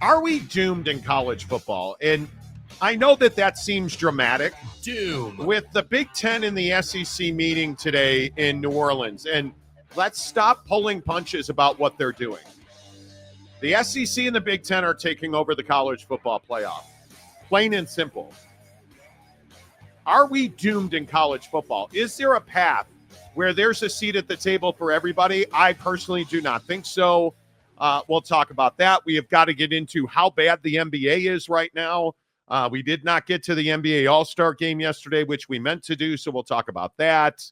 Are we doomed in college football? And I know that seems dramatic. Doom. With the Big-10 and the SEC meeting today in New Orleans, and let's stop pulling punches about what they're doing. The SEC and the Big-10 are taking over the college football playoff. Plain and simple. Are we doomed in college football? Is there a path where there's a seat at the table for everybody? I personally do not think so. We'll talk about that. We have got to get into how bad the NBA is right now. We did not get to the NBA All-Star game yesterday, which we meant to do, so we'll talk about that.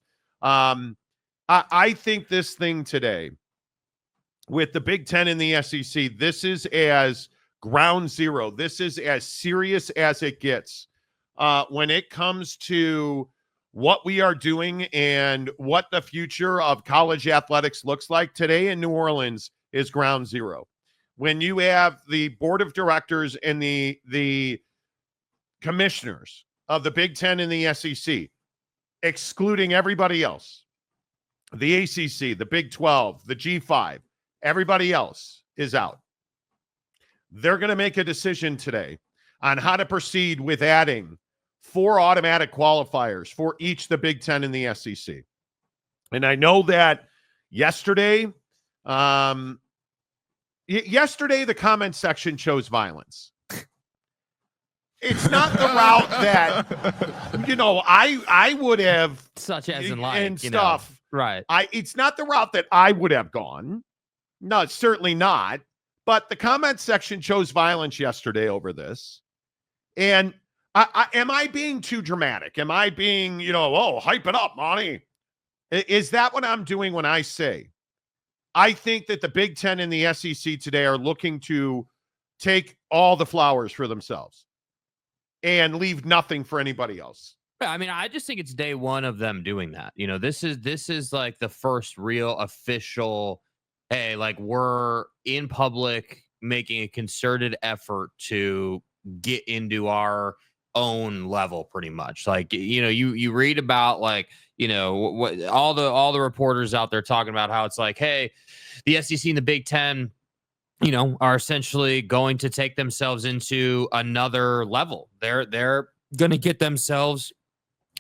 I think this thing today with the Big-10 and the SEC, this is as ground zero. This is as serious as it gets when it comes to what we are doing and what the future of college athletics looks like. Today in New Orleans is ground zero. When you have the board of directors and the commissioners of the Big-10 and the SEC, excluding everybody else, the ACC, the Big-12, the G5, everybody else is out. They're going to make a decision today on how to proceed with adding 4 automatic qualifiers for each the Big-10 and the SEC. And I know that yesterday the comment section chose violence. It's not the route that, I would have. Such as in life. And stuff. Right. It's not the route that I would have gone. No, it's certainly not. But the comment section chose violence yesterday over this. And am I being too dramatic? Am I being, hype it up, Monty? Is that what I'm doing when I say I think that the Big-10 and the SEC today are looking to take all the flowers for themselves and leave nothing for anybody else? I mean, I just think it's day one of them doing that. This is like the first real official, hey, like we're in public making a concerted effort to get into our own level pretty much. Like, you read about like, what all the reporters out there talking about how it's like, hey, the SEC and the Big-10, are essentially going to take themselves into another level. They're going to get themselves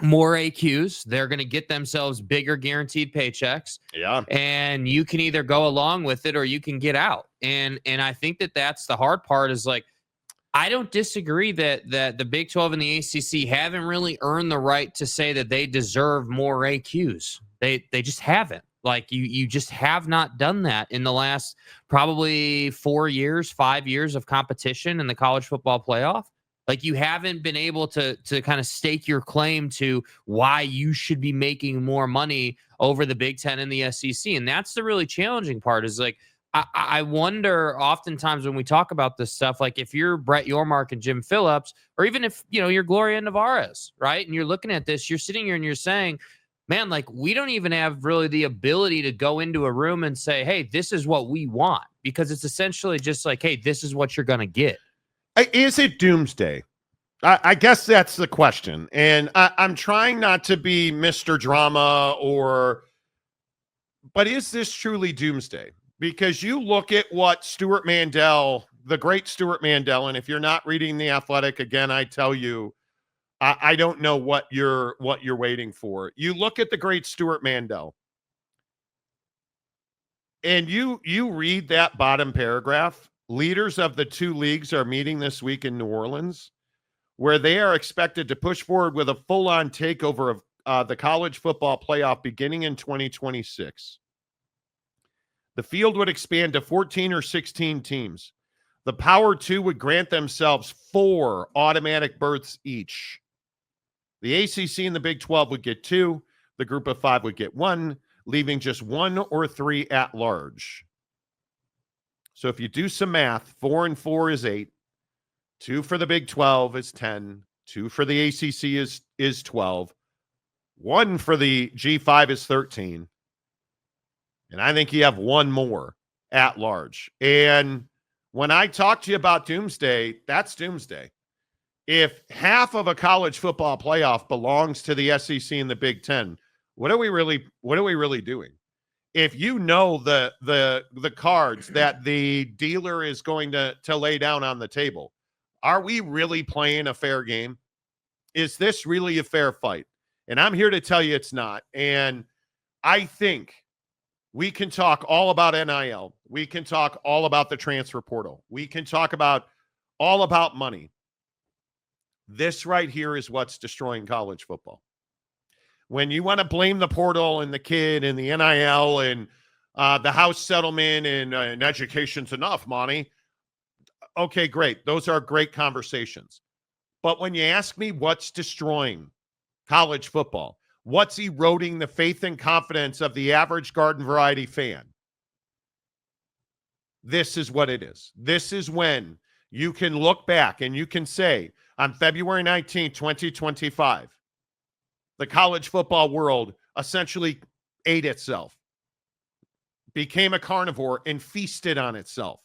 more AQs. They're going to get themselves bigger guaranteed paychecks. Yeah. And you can either go along with it or you can get out. And I think that's the hard part is like, I don't disagree that the Big 12 and the ACC haven't really earned the right to say that they deserve more AQs. They just haven't. Like you just have not done that in the last probably 5 years of competition in the college football playoff. Like you haven't been able to kind of stake your claim to why you should be making more money over the Big-10 and the SEC. And that's the really challenging part is like, I wonder oftentimes when we talk about this stuff, like if you're Brett Yormark and Jim Phillips, or even if, you're Gloria Nevarez, right? And you're looking at this, you're sitting here and you're saying, man, like we don't even have really the ability to go into a room and say, hey, this is what we want, because it's essentially just like, hey, this is what you're going to get. Is it doomsday? I guess that's the question. And I'm trying not to be Mr. Drama but is this truly doomsday? Because you look at what Stuart Mandel, the great Stuart Mandel, and if you're not reading The Athletic, again, I tell you, I don't know what you're waiting for. You look at the great Stuart Mandel, and you read that bottom paragraph. Leaders of the 2 leagues are meeting this week in New Orleans, where they are expected to push forward with a full-on takeover of the college football playoff beginning in 2026. The field would expand to 14 or 16 teams. The Power 2 would grant themselves 4 automatic berths each. The ACC and the Big 12 would get 2. The Group of 5 would get 1, leaving just 1 or 3 at large. So if you do some math, 4 and 4 is 8. 2 for the Big 12 is 10. 2 for the ACC is 12. 1 for the G5 is 13. And I think you have 1 more at large. And when I talk to you about doomsday, that's doomsday. If half of a college football playoff belongs to the SEC and the Big 10, what are we really doing? if you know the cards that the dealer is going to lay down on the table, are we really playing a fair game? Is this really a fair fight? And I'm here to tell you it's not. And I think we can talk all about NIL. We can talk all about the transfer portal. We can talk all about money. This right here is what's destroying college football. When you want to blame the portal and the kid and the NIL and the house settlement and education's enough, Monty. Okay, great. Those are great conversations. But when you ask me what's destroying college football, what's eroding the faith and confidence of the average garden variety fan, this is what it is. This is when you can look back and you can say, on February 19, 2025, the college football world essentially ate itself, became a carnivore, and feasted on itself.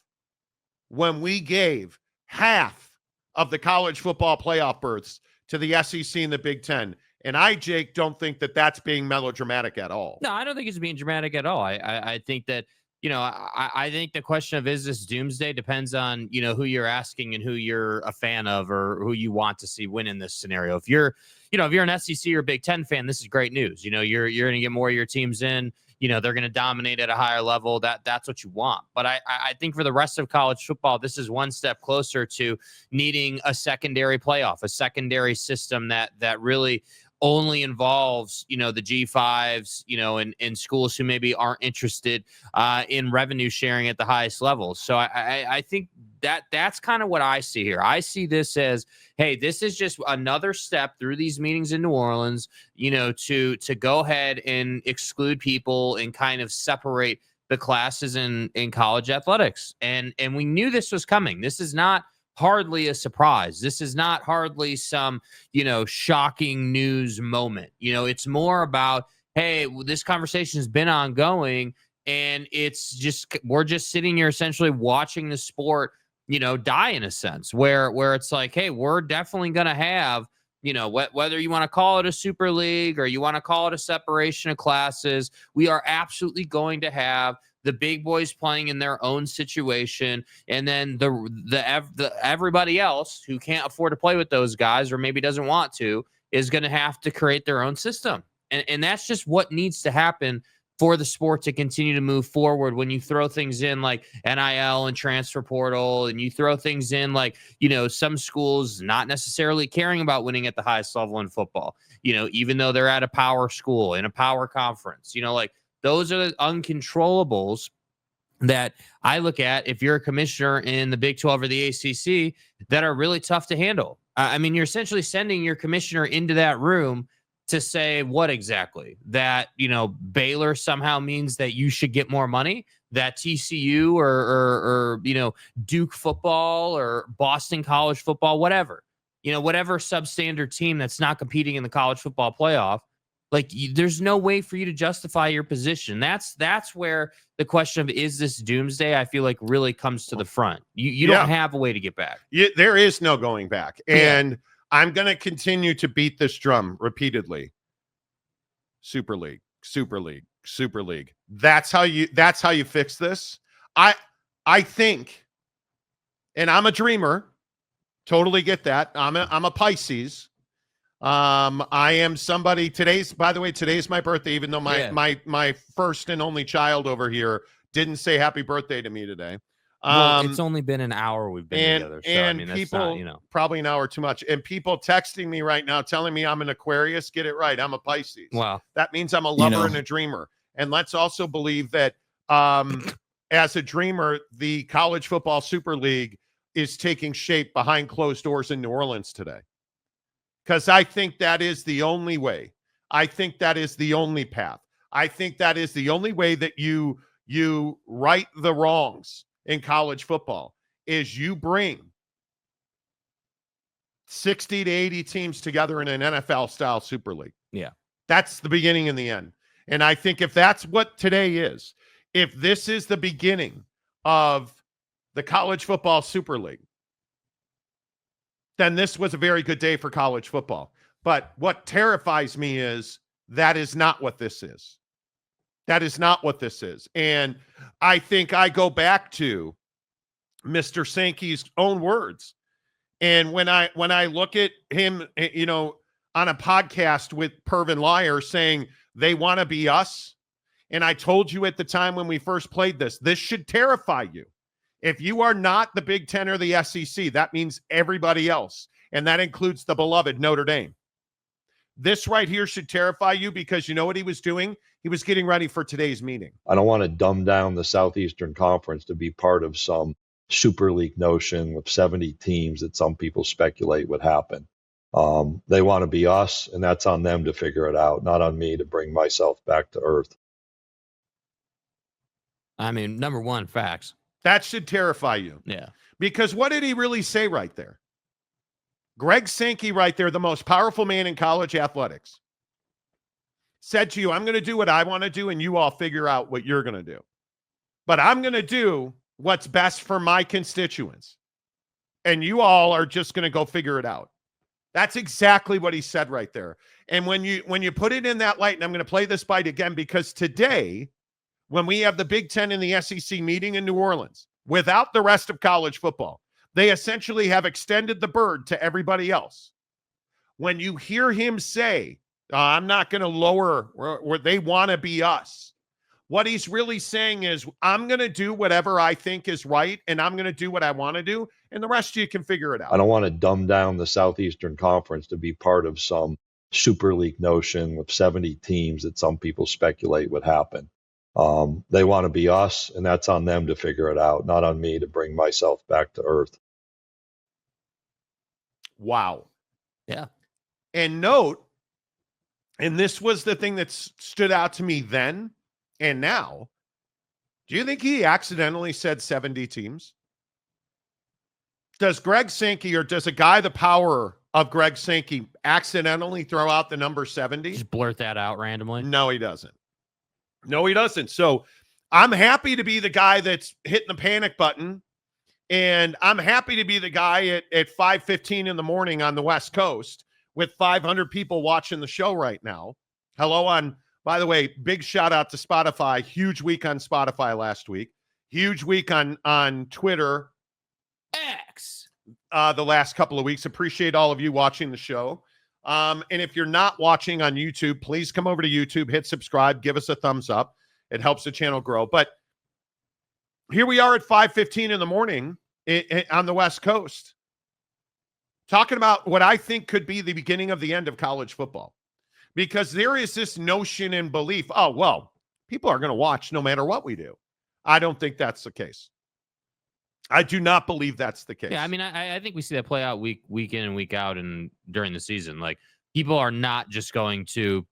When we gave half of the college football playoff berths to the SEC and the Big-10. And I, Jake, don't think that that's being melodramatic at all. No, I don't think it's being dramatic at all. I think that, I think the question of is this doomsday depends on, who you're asking and who you're a fan of or who you want to see win in this scenario. If you're an SEC or Big Ten fan, this is great news. You're going to get more of your teams in. They're going to dominate at a higher level. That's what you want. But I think for the rest of college football, this is one step closer to needing a secondary playoff, a secondary system that really only involves, the G5s, and schools who maybe aren't interested in revenue sharing at the highest levels. So I think that's kind of what I see here. I see this as, hey, this is just another step through these meetings in New Orleans, to go ahead and exclude people and kind of separate the classes in college athletics. And we knew this was coming. This is not hardly a surprise. This is not hardly some, shocking news moment. It's more about, hey, this conversation has been ongoing and we're just sitting here essentially watching the sport, die in a sense where it's like, hey, we're definitely going to have, whether you want to call it a super league or you want to call it a separation of classes, we are absolutely going to have the big boys playing in their own situation, and then the everybody else who can't afford to play with those guys or maybe doesn't want to is going to have to create their own system, and that's just what needs to happen for the sport to continue to move forward. When you throw things in like NIL and transfer portal, and you throw things in like, some schools not necessarily caring about winning at the highest level in football, even though they're at a power school in a power conference, those are the uncontrollables that I look at if you're a commissioner in the Big 12 or the ACC that are really tough to handle. I mean, you're essentially sending your commissioner into that room to say what exactly? That, Baylor somehow means that you should get more money, that TCU or Duke football or Boston college football, whatever, whatever substandard team that's not competing in the college football playoff, there's no way for you to justify your position. That's where the question of is this doomsday, I feel like, really comes to the front. You don't have a way to get back. There is no going back. And I'm going to continue to beat this drum repeatedly. Super League, Super League, Super League. That's how you fix this. I think, and I'm a dreamer. Totally get that. I'm a Pisces. I am somebody. Today's my birthday, even though my first and only child over here didn't say happy birthday to me today. Well, it's only been an hour we've been together. So, and that's people, not, probably an hour too much. And people texting me right now telling me I'm an Aquarius. Get it right. I'm a Pisces. Wow. That means I'm a lover and a dreamer. And let's also believe that as a dreamer, the College Football Super League is taking shape behind closed doors in New Orleans today. Because I think that is the only way. I think that is the only path. I think that is the only way that you right the wrongs in college football is you bring 60 to 80 teams together in an NFL-style Super League. Yeah. That's the beginning and the end. And I think if that's what today is, if this is the beginning of the College Football Super League, then this was a very good day for college football. But what terrifies me is that is not what this is. That is not what this is. And I think I go back to Mr. Sankey's own words. And when I look at him, on a podcast with Pervin Liar saying they want to be us, and I told you at the time when we first played this should terrify you. If you are not the Big Ten or the SEC, that means everybody else, and that includes the beloved Notre Dame. This right here should terrify you because you know what he was doing? He was getting ready for today's meeting. I don't want to dumb down the Southeastern Conference to be part of some Super League notion with 70 teams that some people speculate would happen. They want to be us, and that's on them to figure it out, not on me to bring myself back to earth. I mean, number one, facts. That should terrify you. Yeah. Because what did he really say right there? Greg Sankey right there, the most powerful man in college athletics, said to you, I'm going to do what I want to do, and you all figure out what you're going to do. But I'm going to do what's best for my constituents. And you all are just going to go figure it out. That's exactly what he said right there. And when you put it in that light, and I'm going to play this bite again, because today, when we have the Big Ten and the SEC meeting in New Orleans, without the rest of college football, they essentially have extended the bird to everybody else. When you hear him say, I'm not going to lower where they want to be us, what he's really saying is, I'm going to do whatever I think is right, and I'm going to do what I want to do, and the rest of you can figure it out. I don't want to dumb down the Southeastern Conference to be part of some Super League notion with 70 teams that some people speculate would happen. They want to be us, and that's on them to figure it out, not on me to bring myself back to earth. Wow. Yeah. And note, and this was the thing that stood out to me then and now, do you think he accidentally said 70 teams? Does Greg Sankey, or does a guy the power of Greg Sankey, accidentally throw out the number 70? Just blurt that out randomly? No, he doesn't. No, he doesn't. So I'm happy to be the guy that's hitting the panic button, and I'm happy to be the guy at 5:15 in the morning on the West Coast with 500 people watching the show right now. Hello by the way, big shout out to Spotify. Huge week on Spotify last week. Huge week on Twitter. X. The last couple of weeks. Appreciate all of you watching the show. And if you're not watching on YouTube, please come over to YouTube, hit subscribe, give us a thumbs up. It helps the channel grow. But here we are at 5:15 in the morning on the West Coast, talking about what I think could be the beginning of the end of college football. Because there is this notion and belief, oh, well, people are going to watch no matter what we do. I don't think that's the case. I do not believe that's the case. Yeah, I mean, I think we see that play out week in and week out and during the season. Like, people are not just going to,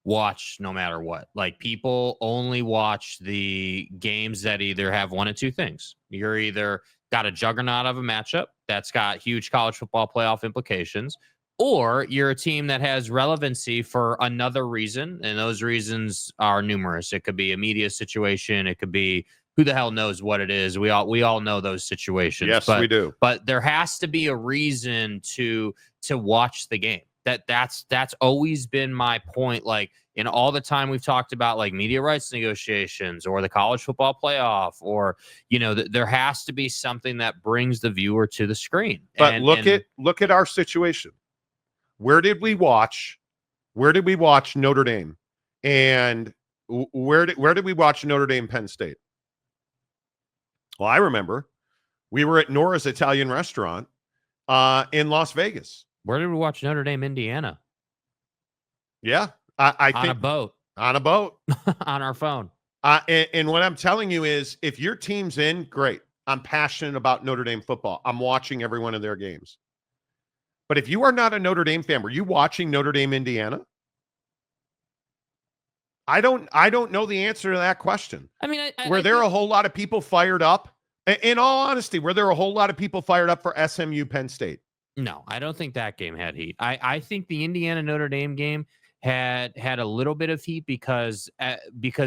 watch no matter what. Like, people only watch the games that either have one of two things. You're either got a juggernaut of a matchup that's got huge college football playoff implications, or you're a team that has relevancy for another reason, and those reasons are numerous. It could be a media situation. It could be who the hell knows what it is. We all know those situations. Yes, we do. But there has to be a reason to watch the game. That's always been my point. Like, in all the time we've talked about like media rights negotiations or the college football playoff, or there has to be something that brings the viewer to the screen. But look at our situation. Where did we watch Notre Dame? And where did we watch Notre Dame Penn State? Well, I remember we were at Nora's Italian restaurant in Las Vegas. Where did we watch Notre Dame, Indiana? Yeah, I on think a boat. On a boat. On our phone. And what I'm telling you is, if your team's in, great. I'm passionate about Notre Dame football. I'm watching every one of their games. But if you are not a Notre Dame fan, were you watching Notre Dame, Indiana? I don't know the answer to that question. I mean, were there a whole lot of people fired up? In all honesty, were there a whole lot of people fired up for SMU Penn State? No, I don't think that game had heat. I think the Indiana Notre Dame game had a little bit of heat because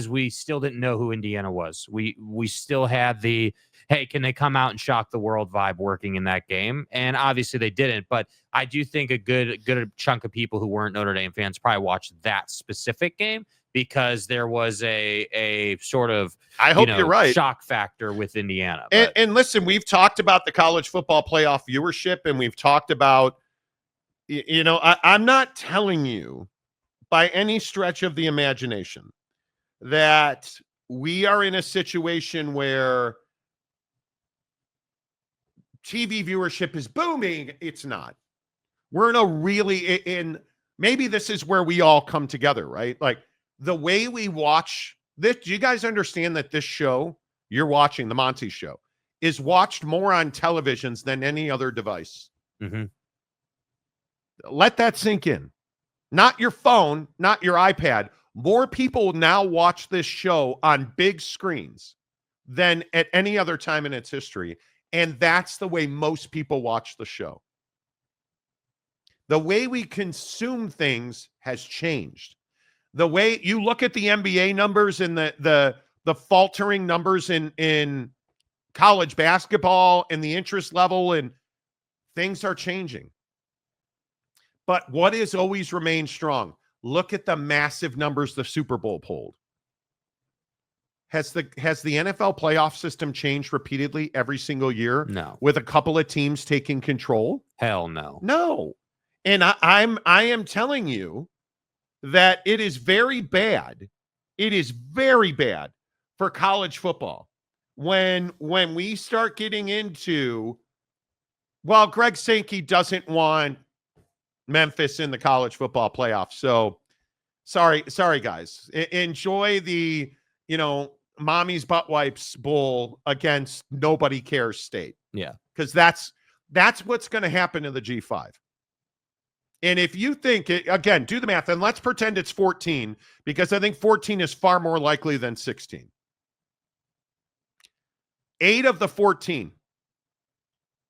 we still didn't know who Indiana was. We still had the, hey, can they come out and shock the world vibe working in that game? And obviously they didn't. But I do think a good chunk of people who weren't Notre Dame fans probably watched that specific game because there was a sort of I hope you're right. shock factor with Indiana. And listen, we've talked about the college football playoff viewership, and we've talked about, I'm not telling you by any stretch of the imagination that we are in a situation where TV viewership is booming. It's not. We're in a really, maybe this is where we all come together, right? Like the way we watch this, do you guys understand that this show you're watching, the Monty show, is watched more on televisions than any other device? Mm-hmm. Let that sink in. Not your phone, not your iPad. More people now watch this show on big screens than at any other time in its history. And that's the way most people watch the show. The way we consume things has changed. The way you look at the NBA numbers and the faltering numbers in college basketball and the interest level, and things are changing. But what has always remained strong? Look at the massive numbers the Super Bowl pulled. Has the NFL playoff system changed repeatedly every single year? No. With a couple of teams taking control? Hell no. No. And I am telling you that it is very bad. It is very bad for college football when we start getting into, well, Greg Sankey doesn't want Memphis in the college football playoff. So sorry guys. Enjoy the, mommy's butt wipes bowl against nobody cares state. Yeah. Because that's what's going to happen in the G5. And if you think, again, do the math, and let's pretend it's 14, because I think 14 is far more likely than 16. 8 of the 14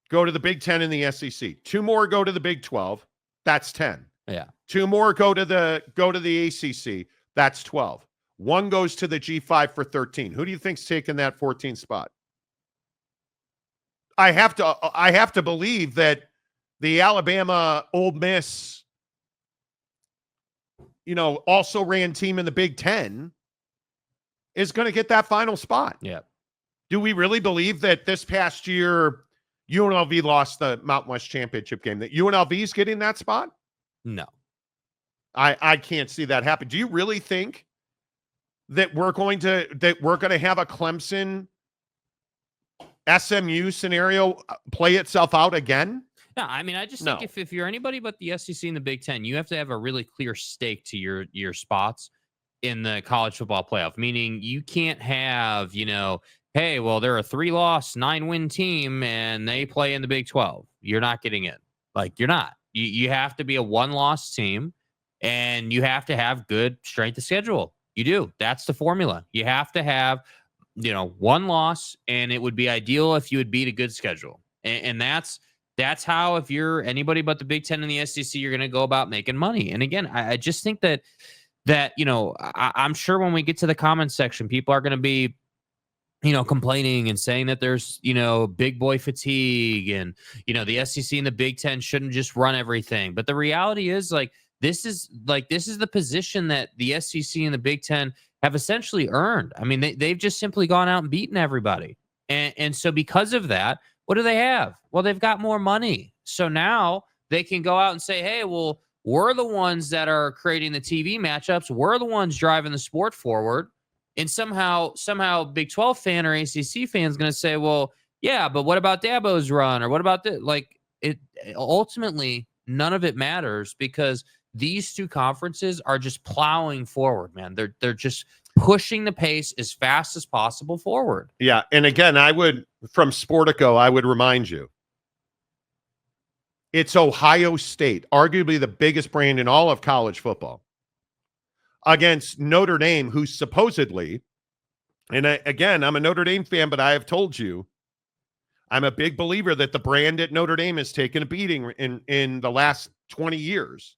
go to the Big-10 and the SEC. 2 more go to the Big-12. That's 10. Yeah. 2 more go to the ACC. That's 12. 1 goes to the G5 for 13. Who do you think's taking that 14th spot? I have to believe that the Alabama Ole Miss, also ran team in the Big-10 is going to get that final spot. Yeah. Do we really believe that this past year UNLV lost the Mountain West Championship game, that UNLV is getting that spot? No. I can't see that happen. Do you really think that we're going to have a Clemson SMU scenario play itself out again? No, I mean, I just think if you're anybody but the SEC and the Big-10, you have to have a really clear stake to your spots in the college football playoff. Meaning you can't have, hey, well, they're a 3-loss, 9-win team and they play in the Big 12. You're not getting in. Like, you're not. You have to be a 1-loss team, and you have to have good strength of schedule. You do. That's the formula. You have to have, 1 loss, and it would be ideal if you would beat a good schedule. And that's how, if you're anybody but the Big-10 and the SEC, you're going to go about making money. And again, I just think that I'm sure when we get to the comments section, people are going to be, complaining and saying that there's, big boy fatigue, and, the SEC and the Big-10 shouldn't just run everything. But the reality is, this is the position that the SEC and the Big-10 have essentially earned. I mean, they've just simply gone out and beaten everybody. And so because of that, what do they have? Well, they've got more money. So now they can go out and say, hey, well, we're the ones that are creating the TV matchups. We're the ones driving the sport forward. And somehow Big 12 fan or ACC fan is going to say, well, yeah, but what about Dabo's run? Or what about this? Ultimately, none of it matters, because these two conferences are just plowing forward, man. They're just pushing the pace as fast as possible forward. Yeah. And again, from Sportico, I would remind you, it's Ohio State, arguably the biggest brand in all of college football, against Notre Dame, who supposedly, and again, I'm a Notre Dame fan, but I have told you, I'm a big believer that the brand at Notre Dame has taken a beating in the last 20 years,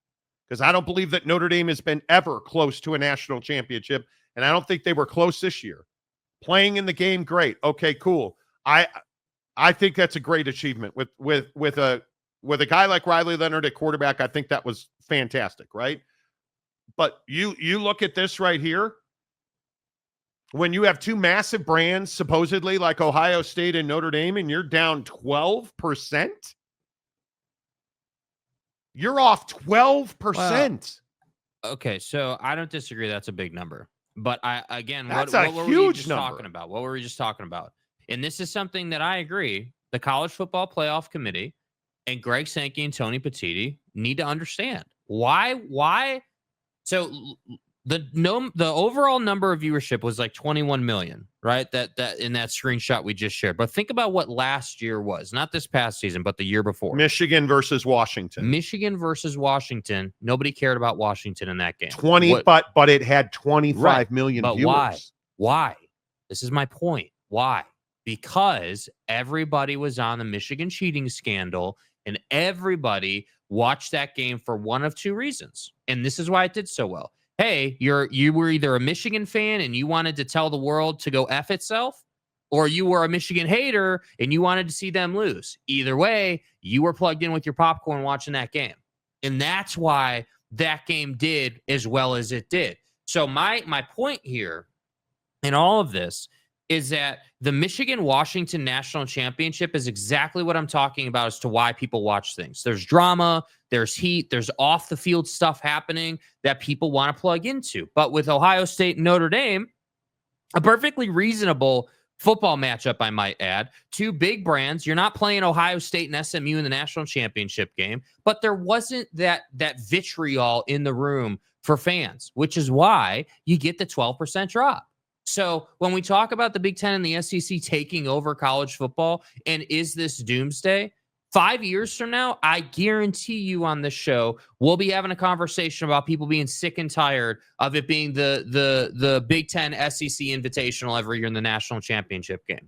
because I don't believe that Notre Dame has been ever close to a national championship, and I don't think they were close this year. Playing in the game, great. Okay, cool. I think that's a great achievement with a guy like Riley Leonard at quarterback. I think that was fantastic, right? But you look at this right here. When you have two massive brands, supposedly like Ohio State and Notre Dame, and you're down 12%, you're off 12%. Okay, so I don't disagree. That's a big number. But That's what a were we huge just number. talking about? What were we just talking about? And this is something that I agree. The College Football Playoff Committee and Greg Sankey and Tony Petitti need to understand why. So the overall number of viewership was like 21 million, right? That in that screenshot we just shared. But think about what last year was, not this past season, but the year before. Michigan versus Washington. Michigan versus Washington. Nobody cared about Washington in that game. 20, but it had 25 million but viewers. Why? This is my point. Why? Because everybody was on the Michigan cheating scandal, and everybody watched that game for one of two reasons. And this is why it did so well. Hey, you were either a Michigan fan and you wanted to tell the world to go F itself, or you were a Michigan hater and you wanted to see them lose. Either way, you were plugged in with your popcorn watching that game. And that's why that game did as well as it did. So my point here in all of this is that the Michigan-Washington National Championship is exactly what I'm talking about as to why people watch things. There's drama, there's heat, there's off-the-field stuff happening that people want to plug into. But with Ohio State and Notre Dame, a perfectly reasonable football matchup, I might add. Two big brands. You're not playing Ohio State and SMU in the national championship game, but there wasn't that vitriol in the room for fans, which is why you get the 12% drop. So when we talk about the Big 10 and the SEC taking over college football, and is this doomsday? 5 years from now, I guarantee you on this show, we'll be having a conversation about people being sick and tired of it being the Big 10 SEC Invitational every year in the national championship game.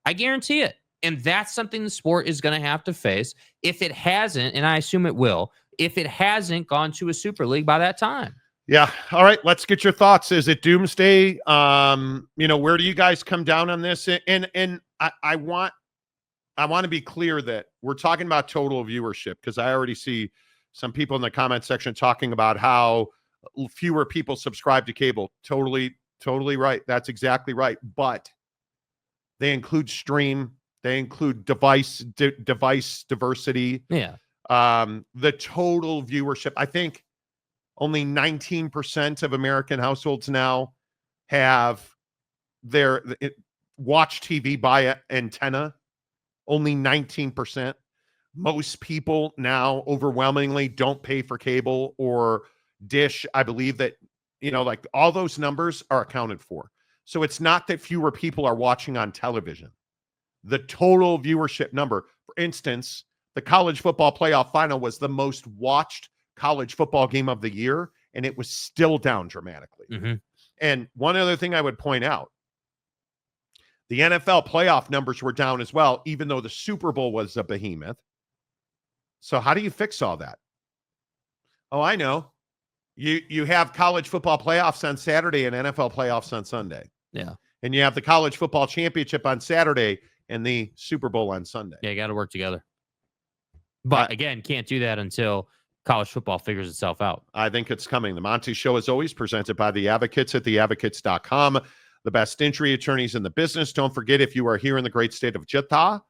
I guarantee it. And that's something the sport is going to have to face if it hasn't, and I assume it will, if it hasn't gone to a Super League by that time. Yeah. All right. Let's get your thoughts. Is it doomsday? Where do you guys come down on this? And I want to be clear that we're talking about total viewership, because I already see some people in the comment section talking about how fewer people subscribe to cable. Totally right. That's exactly right. But they include stream. They include device diversity. Yeah. The total viewership, I think only 19% of American households now have their watch TV by antenna. Only 19%. Most people now overwhelmingly don't pay for cable or dish. I believe that, like all those numbers are accounted for. So it's not that fewer people are watching on television. The total viewership number, for instance, the college football playoff final was the most watched college football game of the year, and it was still down dramatically. Mm-hmm. And one other thing I would point out, the NFL playoff numbers were down as well, even though the Super Bowl was a behemoth. So how do you fix all that? Oh, I know. You have college football playoffs on Saturday and NFL playoffs on Sunday. Yeah. And you have the college football championship on Saturday and the Super Bowl on Sunday. Yeah, you got to work together. But again, can't do that until college football figures itself out. I think it's coming. The Monty Show is always presented by the Advocates at theadvocates.com. The best injury attorneys in the business. Don't forget, if you are here in the great state of Utah,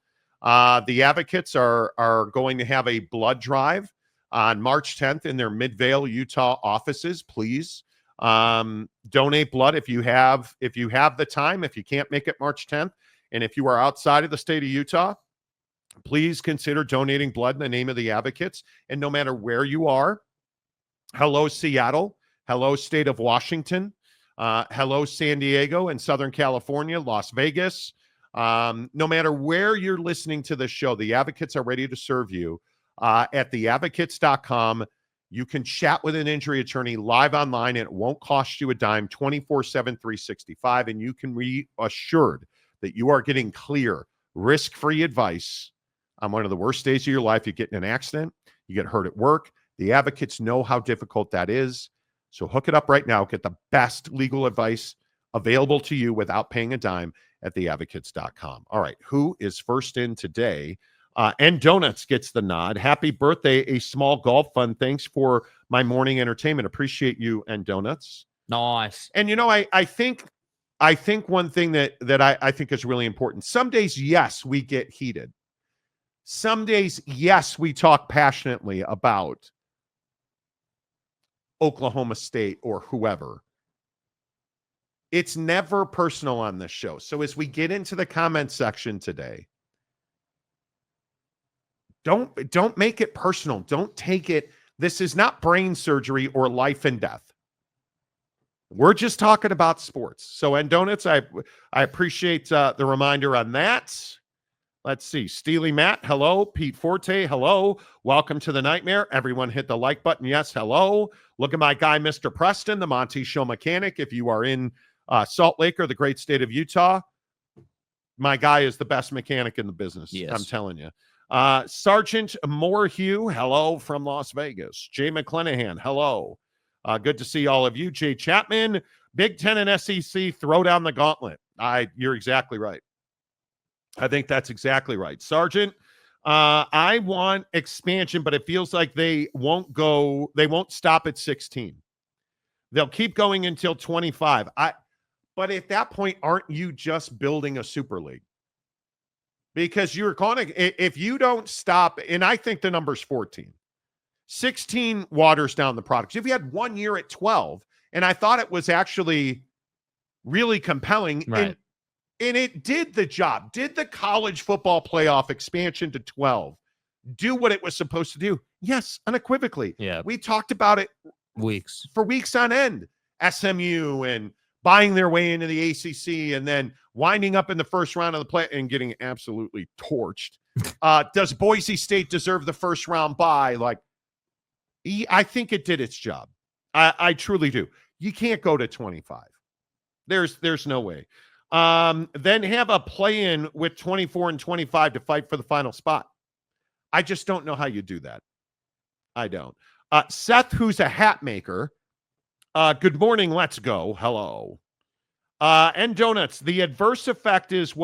the Advocates are going to have a blood drive on March 10th in their Midvale, Utah offices. Please donate blood if you have the time. If you can't make it March 10th, and if you are outside of the state of Utah, please consider donating blood in the name of the Advocates. And no matter where you are, hello Seattle, hello state of Washington, hello San Diego and Southern California, Las Vegas. No matter where you're listening to this show, the Advocates are ready to serve you at theadvocates.com. You can chat with an injury attorney live online, and it won't cost you a dime, 24/7, 365. And you can be assured that you are getting clear, risk-free advice on one of the worst days of your life. You get in an accident, you get hurt at work. The Advocates know how difficult that is. So hook it up right now. Get the best legal advice available to you without paying a dime at theadvocates.com. All right, who is first in today And Donuts gets the nod. Happy birthday, a small golf fund. Thanks for my morning entertainment. Appreciate you and Donuts. Nice. And I think one thing that I think is really important. Some days, yes, we get heated. Some days, yes, we talk passionately about Oklahoma State or whoever. It's never personal on this show. So as we get into the comment section today, don't make it personal. Don't take it. This is not brain surgery or life and death. We're just talking about sports. So, and Donuts, I appreciate the reminder on that. Let's see. Steely Matt, hello. Pete Forte, hello. Welcome to the nightmare. Everyone hit the like button. Yes, hello. Look at my guy, Mr. Preston, the Monty Show mechanic. If you are in Salt Lake or the great state of Utah, my guy is the best mechanic in the business. Yes. I'm telling you. Sergeant Moorhue, hello from Las Vegas. Jay McClenahan, hello. Good to see all of you. Jay Chapman, Big-10 and SEC, throw down the gauntlet. You're exactly right. I think that's exactly right. Sergeant, I want expansion, but it feels like they won't stop at 16. They'll keep going until 25. But at that point, aren't you just building a super league? Because you're calling, if you don't stop, and I think the number's 14. 16 waters down the product. If you had 1 year at 12, and I thought it was actually really compelling, right. and it did the job. Did the college football playoff expansion to 12 do what it was supposed to do? Yes, unequivocally. Yeah. We talked about it for weeks on end. SMU and buying their way into the ACC and then winding up in the first round of the play and getting absolutely torched. Does Boise State deserve the first round bye? I think it did its job. I truly do. You can't go to 25. There's no way. Then have a play-in with 24 and 25 to fight for the final spot. I just don't know how you do that. I don't. Seth, who's a hat maker. Good morning. Let's go. Hello. And Donuts. The adverse effect is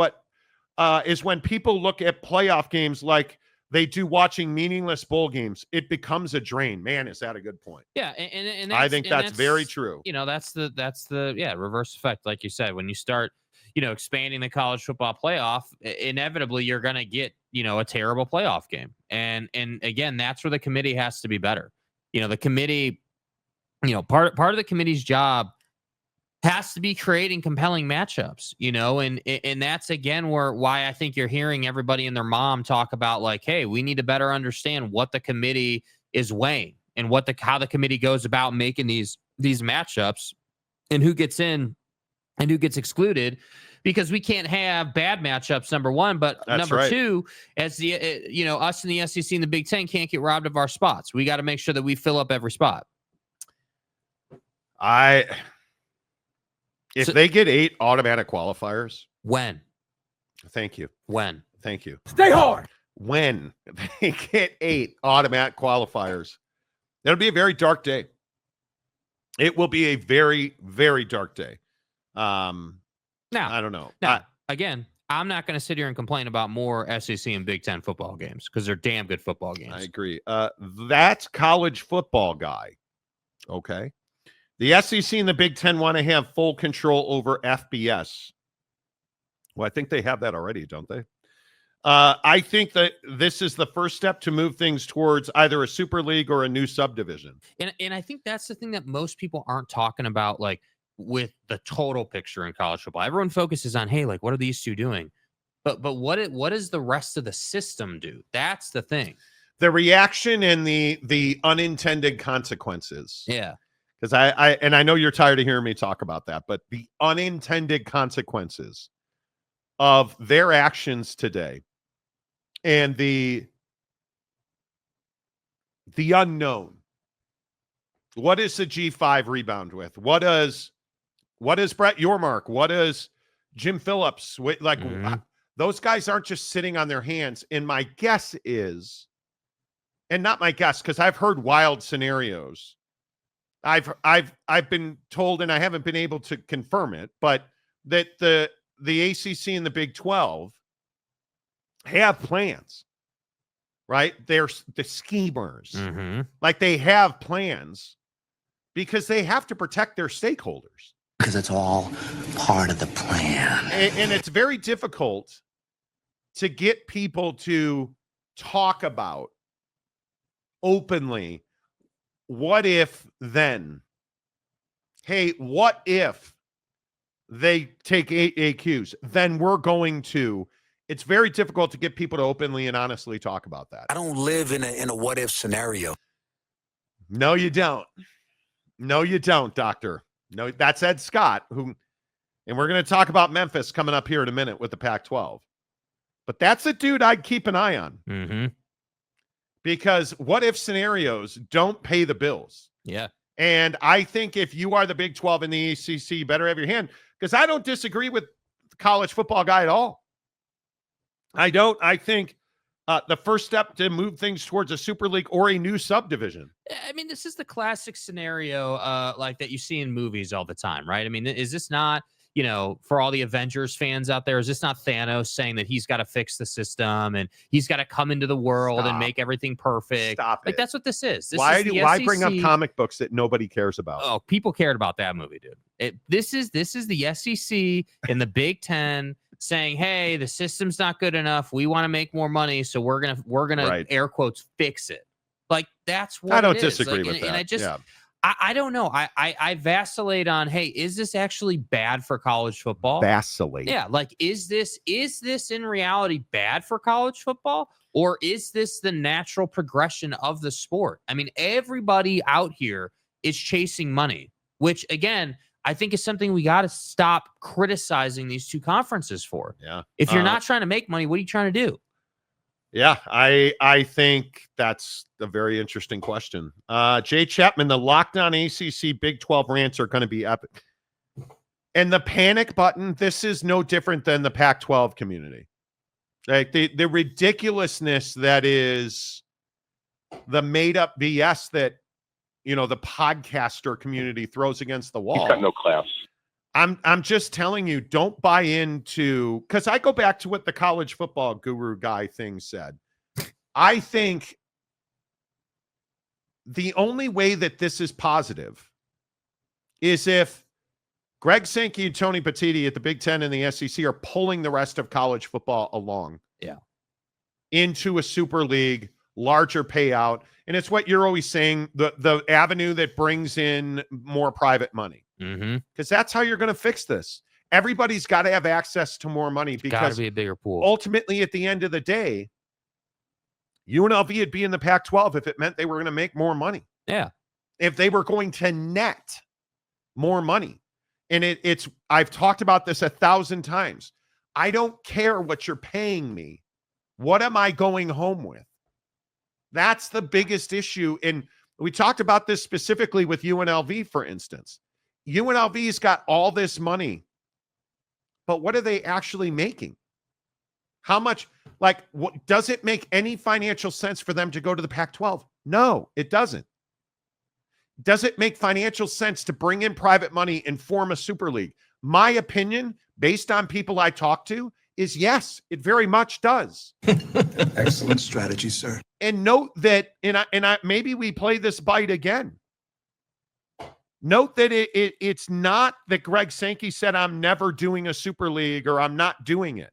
is when people look at playoff games like they do watching meaningless bowl games. It becomes a drain. Man, is that a good point? Yeah, and I think that's very true. That's the reverse effect, like you said. When you start, expanding the college football playoff, inevitably you're going to get, a terrible playoff game. And again, that's where the committee has to be better. The committee, part of the committee's job has to be creating compelling matchups, and that's again why I think you're hearing everybody and their mom talk about hey, we need to better understand what the committee is weighing and how the committee goes about making these matchups and who gets in and who gets excluded, because we can't have bad matchups, number one, but that's number right. two, as the us in the SEC and the Big-10 can't get robbed of our spots. We got to make sure that we fill up every spot. If they get 8 automatic qualifiers. When? Thank you. When? Thank you. Stay hard. When they get 8 automatic qualifiers, it'll be a very dark day. It will be a very, very dark day. Now, I don't know. Again, I'm not going to sit here and complain about more SEC and Big-10 football games because they're damn good football games. I agree. That's college football guy. Okay. The SEC and the Big-10 want to have full control over FBS. Well, I think they have that already, don't they? I think that this is the first step to move things towards either a super league or a new subdivision. And I think that's the thing that most people aren't talking about, with the total picture in college football. Everyone focuses on, hey, what are these two doing? But what does the rest of the system do? That's the thing. The reaction and the unintended consequences. Yeah. Because I know you're tired of hearing me talk about that, but the unintended consequences of their actions today and the unknown. What is the G5 rebound with? What is Brett Yormark? What is Jim Phillips? Those guys aren't just sitting on their hands. And my guess is, and not my guess, because I've heard wild scenarios. I've been told, and I haven't been able to confirm it, but that the ACC and the Big 12 have plans right? They're the schemers. Mm-hmm. Like they have plans because they have to protect their stakeholders. Because it's all part of the plan. And it's very difficult to get people to talk about openly, what if then? Hey, what if they take 8 AQs? Then we're going to. It's very difficult to get people to openly and honestly talk about that. I don't live in a what if scenario. No, you don't. No, you don't, Doctor. No, that's Ed Scott, and we're going to talk about Memphis coming up here in a minute with the Pac-12. But that's a dude I'd keep an eye on. Mm-hmm. Because what if scenarios don't pay the bills? Yeah. And I think if you are the Big 12 and the ACC, you better have your hand. Because I don't disagree with the college football guy at all. I don't. I think the first step to move things towards a Super League or a new subdivision. I mean, this is the classic scenario like that you see in movies all the time, right? I mean, is this not, for all the Avengers fans out there, is this not Thanos saying that he's got to fix the system and he's got to come into the world and make everything perfect? Stop like, it. That's what this is. Why bring up comic books that nobody cares about? Oh, people cared about that movie, dude. This is the SEC and the Big-10 saying, hey, the system's not good enough. We want to make more money, so we're gonna right. air quotes fix it. Like that's what I don't it is. disagree like, with and, that. And I just yeah. I don't know. I vacillate on, hey, is this actually bad for college football? Vacillate. Yeah, like is this in reality bad for college football? Or is this the natural progression of the sport? I mean, everybody out here is chasing money, which again, I think is something we got to stop criticizing these two conferences for. Yeah. If you're not trying to make money, what are you trying to do? Yeah, I think that's a very interesting question. Jay Chapman, the lockdown ACC Big 12 rants are going to be epic. And the panic button, this is no different than the Pac-12 community. Like the ridiculousness that is the made up BS that, the podcaster community throws against the wall. He's got no class. I'm just telling you, don't buy into, because I go back to what the college football guru guy thing said. I think the only way that this is positive is if Greg Sankey and Tony Petitti at the Big-10 and the SEC are pulling the rest of college football along. Yeah. Into a super league, larger payout. And it's what you're always saying, the avenue that brings in more private money. Because that's how you're going to fix this. Everybody's got to have access to more money because got to be a bigger pool. Ultimately, at the end of the day, UNLV would be in the Pac-12 if it meant they were going to make more money. Yeah. If they were going to net more money. And it's I've talked about this 1,000 times. I don't care what you're paying me. What am I going home with? That's the biggest issue. And we talked about this specifically with UNLV, for instance. UNLV's got all this money, but what are they actually making? How much, does it make any financial sense for them to go to the Pac-12? No, it doesn't. Does it make financial sense to bring in private money and form a super league? My opinion, based on people I talk to, is yes, it very much does. Excellent strategy, sir. And note that, and I maybe we play this bite again. Note that it's not that Greg Sankey said, I'm never doing a super league or I'm not doing it.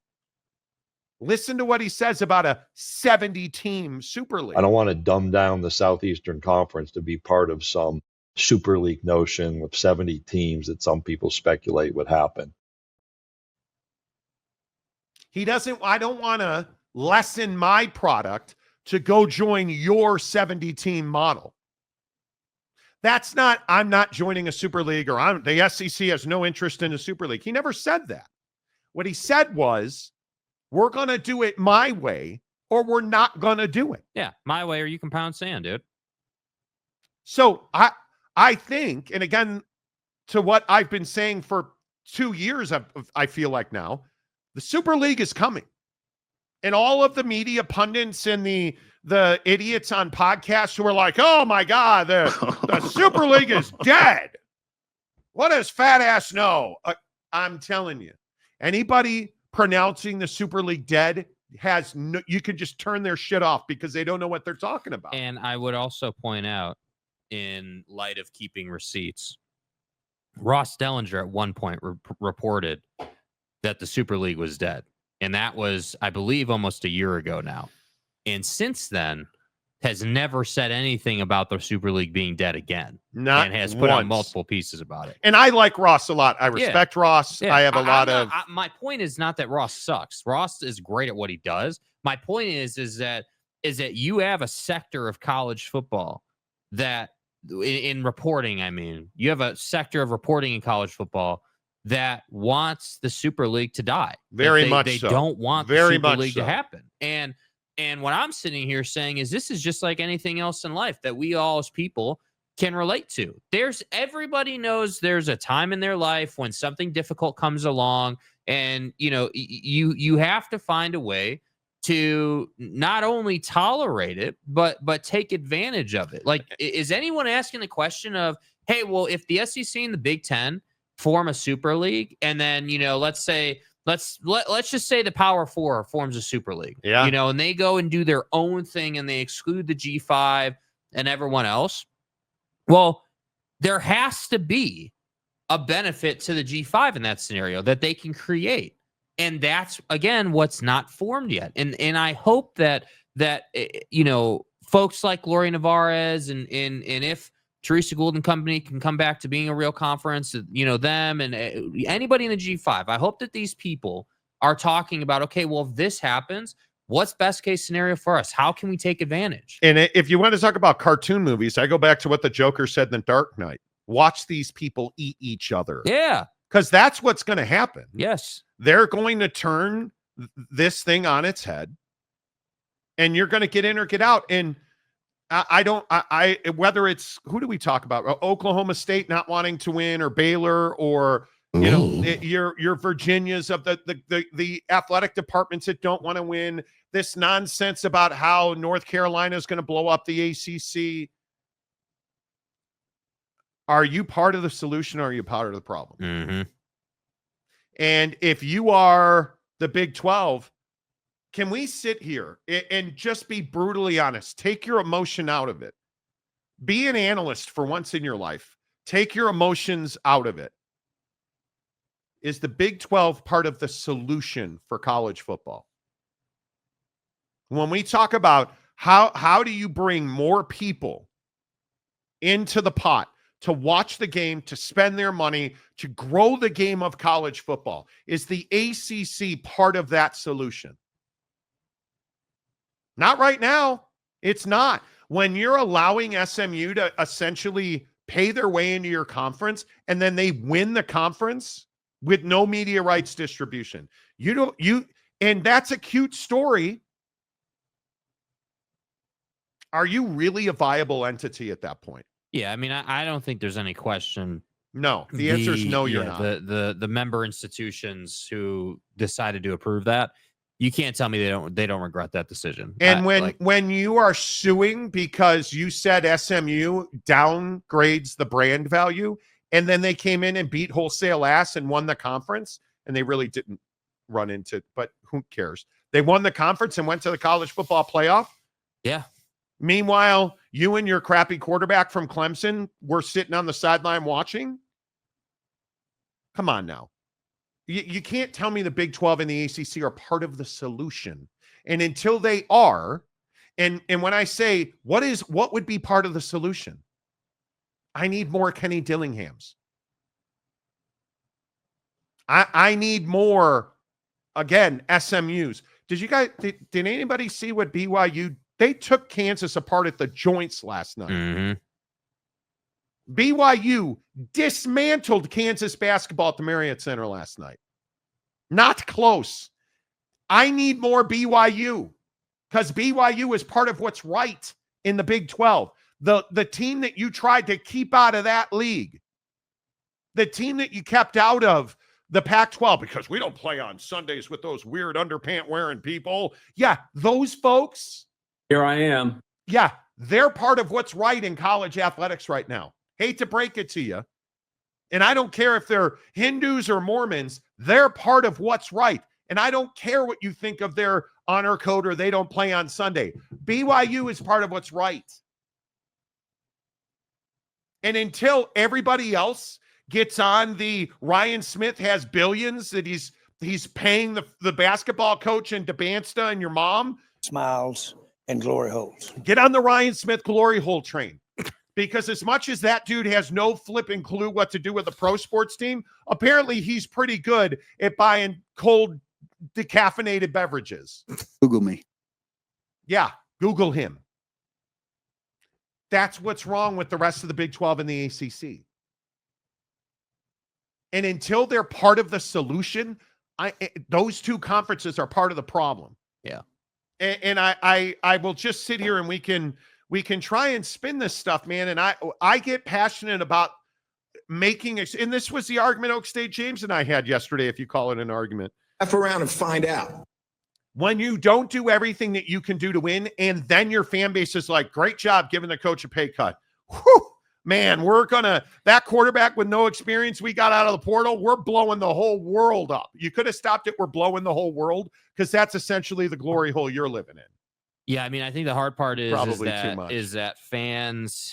Listen to what he says about a 70-team super league. I don't want to dumb down the Southeastern Conference to be part of some super league notion with 70 teams that some people speculate would happen. I don't want to lessen my product to go join your 70-team model. I'm not joining a super league or the SEC has no interest in a super league. He never said that. What he said was, we're going to do it my way or we're not going to do it. Yeah, my way or you can pound sand, dude. So I think, and again, to what I've been saying for 2 years, I feel like now, the Super League is coming. And all of the media pundits and the idiots on podcasts who are like, oh my God, the Super League is dead. What does fat ass know? I'm telling you, anybody pronouncing the Super League dead, has no, you can just turn their shit off because they don't know what they're talking about. And I would also point out, in light of keeping receipts, Ross Dellinger at one point reported that the Super League was dead. And that was, I believe, almost a year ago now. And since then, has never said anything about the Super League being dead again. Not and has put out once. multiple pieces about it. And I like Ross a lot. I respect Ross. Yeah. I have a lot of. My point is not that Ross sucks. Ross is great at what he does. My point is that you have a sector of college football that, in reporting, I mean, you have a sector of reporting in college football that wants the Super League to die. Very they, much they so. don't want Very the Super much League so. to happen. And what I'm sitting here saying is this is just like anything else in life that we all as people can relate to. Everybody knows there's a time in their life when something difficult comes along, and you have to find a way to not only tolerate it, but take advantage of it. Like, is anyone asking the question of, hey, well, if the SEC and the Big-10 form a Super League, and then, let's just say the Power Four forms a Super League, and they go and do their own thing and they exclude the G5 and everyone else. Well, there has to be a benefit to the G5 in that scenario that they can create. And that's, again, what's not formed yet. And I hope that folks like Gloria Navarez and if Teresa Gould and company can come back to being a real conference, them and anybody in the G5, I hope that these people are talking about, okay, well, if this happens, what's best case scenario for us? How can we take advantage? And if you want to talk about cartoon movies, I go back to what the Joker said in The Dark Knight. Watch these people eat each other. Yeah. Because that's what's going to happen. Yes. They're going to turn this thing on its head, and you're going to get in or get out. And I whether it's, who do we talk about? Oklahoma State not wanting to win, or Baylor, or your Virginias of the athletic departments that don't want to win. This nonsense about how North Carolina is going to blow up the ACC. Are you part of the solution, or are you part of the problem? Mm-hmm. And if you are the Big 12, can we sit here and just be brutally honest? Take your emotion out of it. Be an analyst for once in your life. Take your emotions out of it. Is the Big 12 part of the solution for college football? When we talk about how do you bring more people into the pot to watch the game, to spend their money, to grow the game of college football, is the ACC part of that solution? Not right now. It's not. When you're allowing SMU to essentially pay their way into your conference, and then they win the conference with no media rights distribution. And that's a cute story. Are you really a viable entity at that point? Yeah, I mean, I don't think there's any question. No, the answer is no, you're not. The member institutions who decided to approve that, you can't tell me they don't regret that decision. And when you are suing because you said SMU downgrades the brand value, and then they came in and beat wholesale ass and won the conference, and they really didn't run into, but who cares? They won the conference and went to the college football playoff. Yeah. Meanwhile, you and your crappy quarterback from Clemson were sitting on the sideline watching. Come on now. You can't tell me the Big 12 and the ACC are part of the solution. And until they are, and when I say what would be part of the solution? I need more Kenny Dillinghams. I need more, again, SMUs. Did anybody see what BYU? They took Kansas apart at the joints last night. Mm-hmm. BYU dismantled Kansas basketball at the Marriott Center last night. Not close. I need more BYU, because BYU is part of what's right in the Big 12. The team that you tried to keep out of that league, the team that you kept out of the Pac-12 because we don't play on Sundays with those weird underpant wearing people. Yeah, those folks. Here I am. Yeah, they're part of what's right in college athletics right now. Hate to break it to you. And I don't care if they're Hindus or Mormons, they're part of what's right. And I don't care what you think of their honor code or they don't play on Sunday. BYU is part of what's right. And until everybody else gets on the Ryan Smith has billions that he's paying the basketball coach and DeBansta and your mom. Smiles and glory holes. Get on the Ryan Smith glory hole train. Because as much as that dude has no flipping clue what to do with a pro sports team, apparently he's pretty good at buying cold decaffeinated beverages. Google me. Yeah, Google him. That's what's wrong with the rest of the Big 12 and the ACC. And until they're part of the solution, those two conferences are part of the problem. Yeah. And I will just sit here and we can try and spin this stuff, man. And I get passionate about making it. And this was the argument Oak State James and I had yesterday, if you call it an argument. F around and find out. When you don't do everything that you can do to win, and then your fan base is like, great job giving the coach a pay cut. Whew, man, that quarterback with no experience we got out of the portal, we're blowing the whole world up. You could have stopped it. We're blowing the whole world because that's essentially the glory hole you're living in. Yeah, I mean, I think the hard part is too much. that fans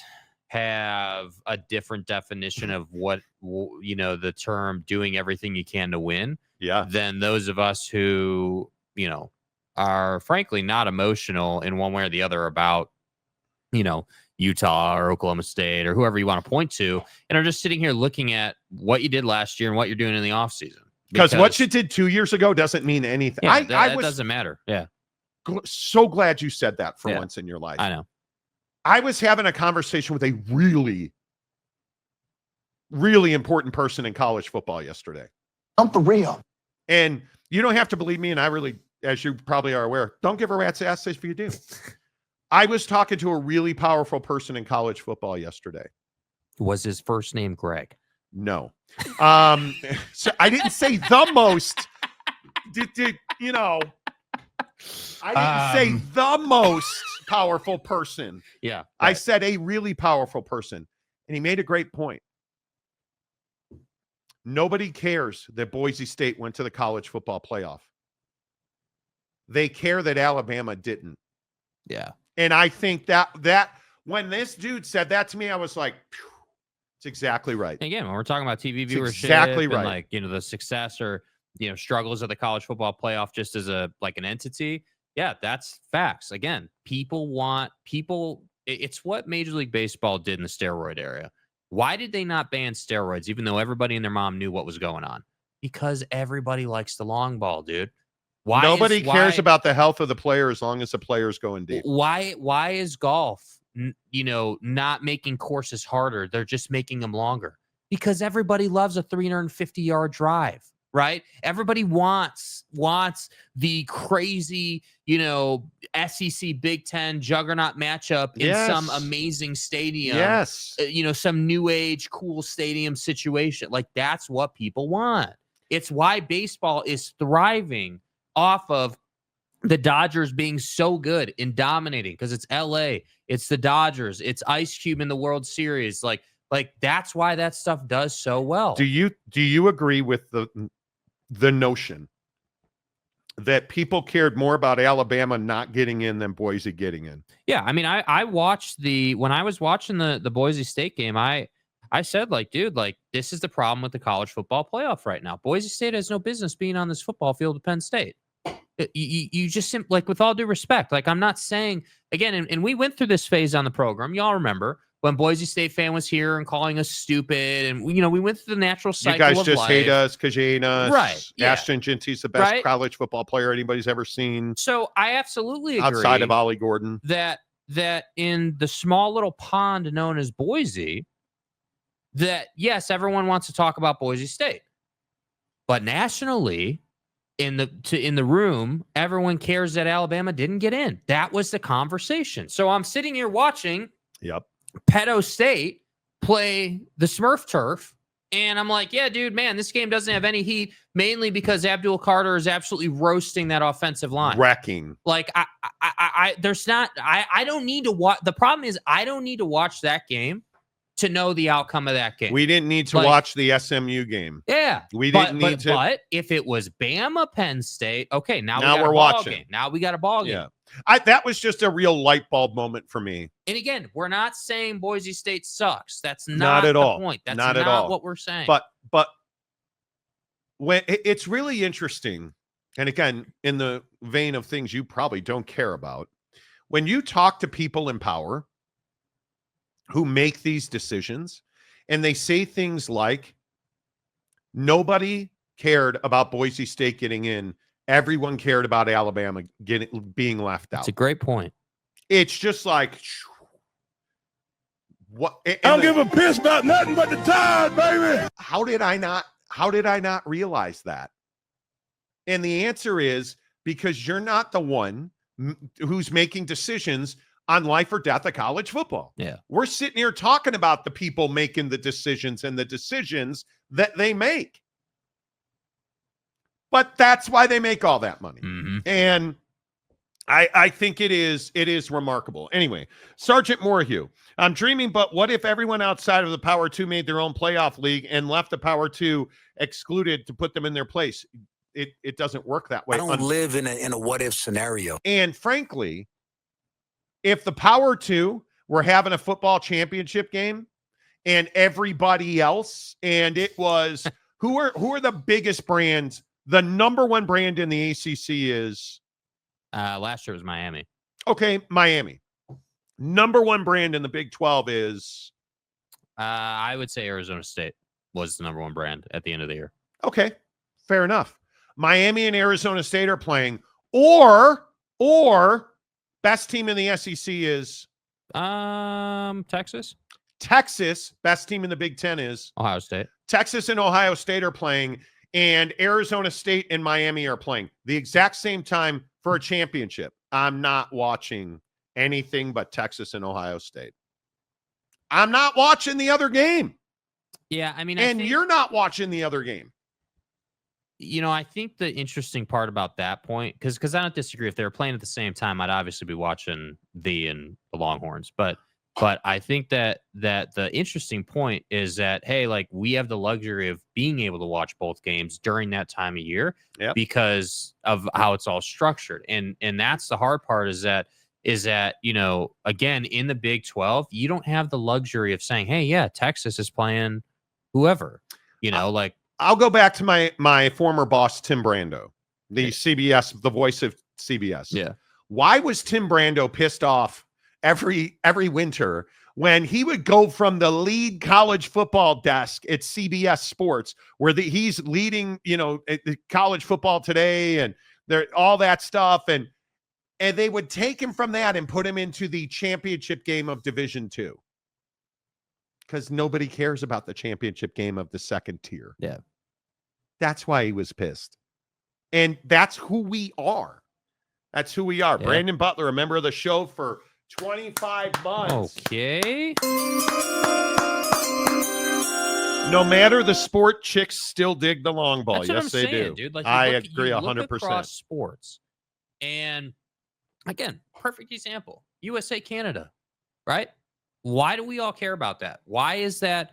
have a different definition of what, the term doing everything you can to win than those of us who, are frankly not emotional in one way or the other about, Utah or Oklahoma State or whoever you want to point to, and are just sitting here looking at what you did last year and what you're doing in the offseason. Because what you did 2 years ago doesn't mean anything. Yeah, that doesn't matter. Yeah. So glad you said that for once in your life. I know. I was having a conversation with a really, really important person in college football yesterday. I'm for real. And you don't have to believe me, and I really, as you probably are aware, don't give a rat's ass if you do. I was talking to a really powerful person in college football yesterday. Was his first name Greg? No. So I didn't say the most. I didn't say the most powerful person. Yeah. Right. I said a really powerful person. And he made a great point. Nobody cares that Boise State went to the college football playoff. They care that Alabama didn't. Yeah. And I think that when this dude said that to me, I was like, it's exactly right. Again, when we're talking about TV viewership, exactly right. And the success or struggles of the college football playoff just as an entity, yeah, that's facts. Again, it's what Major League Baseball did in the steroid era. Why did they not ban steroids, even though everybody and their mom knew what was going on? Because everybody likes the long ball, dude. Nobody cares about the health of the player as long as the player's going deep. Why is golf, not making courses harder? They're just making them longer. Because everybody loves a 350-yard drive, right? Everybody wants the crazy, SEC Big-10 juggernaut matchup in some amazing stadium. Yes. Some new age cool stadium situation. Like, that's what people want. It's why baseball is thriving off of the Dodgers being so good and dominating, because it's LA, it's the Dodgers, it's Ice Cube in the World Series. Like that's why that stuff does so well. Do you agree with the notion that people cared more about Alabama not getting in than Boise getting in? Yeah, I mean, I watched when I was watching the Boise State game, I said, dude, this is the problem with the college football playoff right now. Boise State has no business being on this football field at Penn State. You just with all due respect, I'm not saying again, and we went through this phase on the program. Y'all remember when Boise State fan was here and calling us stupid, and we went through the natural cycle. You guys of just life. hate us because you hate us, right? Yeah. Ashton Jinty's the best college football player anybody's ever seen. So I absolutely agree. Outside of Ollie Gordon, that in the small little pond known as Boise, that yes, everyone wants to talk about Boise State, but nationally, in the room, everyone cares that Alabama didn't get in. That was the conversation. So I'm sitting here watching Pedo State play the Smurf turf, and I'm like, yeah, dude, man, this game doesn't have any heat, mainly because Abdul Carter is absolutely roasting that offensive line. Wrecking. I don't need to watch. The problem is I don't need to watch that game to know the outcome of that game. We didn't need to watch the SMU game. Yeah. We didn't need to. But if it was Bama, Penn State, okay, now we got we're a ball watching. game. Now we got a ball game. Yeah. That was just a real light bulb moment for me. And again, we're not saying Boise State sucks. That's Not at the all. point. That's Not not at all. what we're saying. But when it's really interesting, and again, in the vein of things you probably don't care about, when you talk to people in power who make these decisions and they say things like, nobody cared about Boise State getting in, everyone cared about Alabama being left out. That's a great point. It's just like, what? I don't give a piss about nothing but the Tide, baby. How did I not realize that? And the answer is because you're not the one who's making decisions on life or death of college football. Yeah. We're sitting here talking about the people making the decisions and the decisions that they make. But that's why they make all that money. Mm-hmm. And I think it is remarkable. Anyway, Sergeant Morhew, I'm dreaming, but what if everyone outside of the Power 2 made their own playoff league and left the Power 2 excluded to put them in their place? It doesn't work that way. I don't live in a what if scenario. And frankly, if the Power 2 were having a football championship game and everybody else, and it was who are the biggest brands? The number one brand in the ACC is last year was Miami. Okay, Miami. Number one brand in the Big 12 is I would say Arizona State was the number one brand at the end of the year. Okay, fair enough. Miami and Arizona State are playing, or best team in the SEC is Texas. Texas, best team in the Big-10 is Ohio State. Texas and Ohio State are playing, and Arizona State and Miami are playing the exact same time for a championship. I'm not watching anything but Texas and Ohio State. I'm not watching the other game. Yeah, I mean, you're not watching the other game. You know, I think the interesting part about that point, because I don't disagree. If they were playing at the same time, I'd obviously be watching the Longhorns. But I think that the interesting point is that, hey, like, we have the luxury of being able to watch both games during that time of year because of how it's all structured. And that's the hard part is that, you know, again, in the Big 12, you don't have the luxury of saying, hey, yeah, Texas is playing whoever, you know, like. I'll go back to my former boss, Tim Brando, the voice of CBS. Yeah. Why was Tim Brando pissed off every winter when he would go from the lead college football desk at CBS Sports, where he's leading, you know, college football today and all that stuff, and they would take him from that and put him into the championship game of Division II. Because nobody cares about the championship game of the second tier. Yeah. That's why he was pissed. And that's who we are. That's who we are. Yeah. Brandon Butler, a member of the show for 25 months. Okay. No matter the sport, chicks still dig the long ball. That's yes, they saying, do. Dude. Like, I agree 100%. Look across sports. And again, perfect example. USA, Canada, right? Why do we all care about that? Why is that?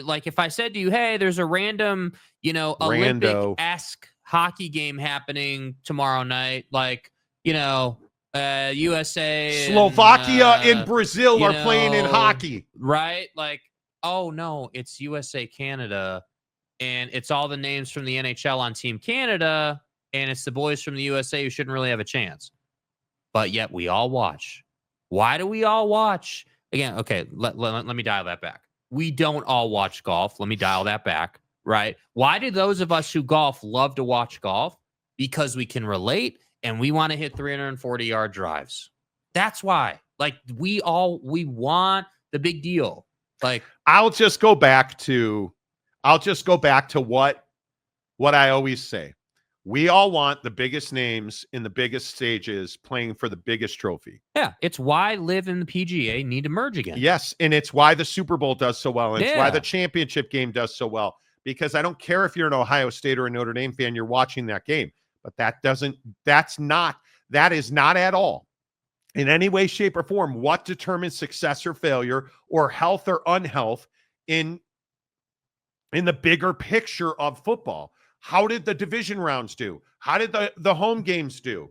Like, if I said to you, hey, there's a random, you know, Olympic-esque hockey game happening tomorrow night, like, you know, USA, Slovakia and Brazil are playing in hockey, right? Like, oh no, it's USA, Canada, and it's all the names from the NHL on Team Canada, and it's the boys from the USA who shouldn't really have a chance, but yet we all watch. Why do we all watch? Again, okay, let me dial that back. We don't all watch golf. Let me dial that back, right? Why do those of us who golf love to watch golf? Because we can relate and we want to hit 340-yard drives. That's why. Like, we want the big deal. Like, I'll just go back to what I always say. We all want the biggest names in the biggest stages playing for the biggest trophy. Yeah, it's why Live and the PGA need to merge again. Yes, and it's why the Super Bowl does so well, and it's why the championship game does so well. Because I don't care if you're an Ohio State or a Notre Dame fan, you're watching that game. But that is not at all in any way, shape, or form what determines success or failure or health or unhealth in the bigger picture of football. How did the division rounds do? How did the home games do?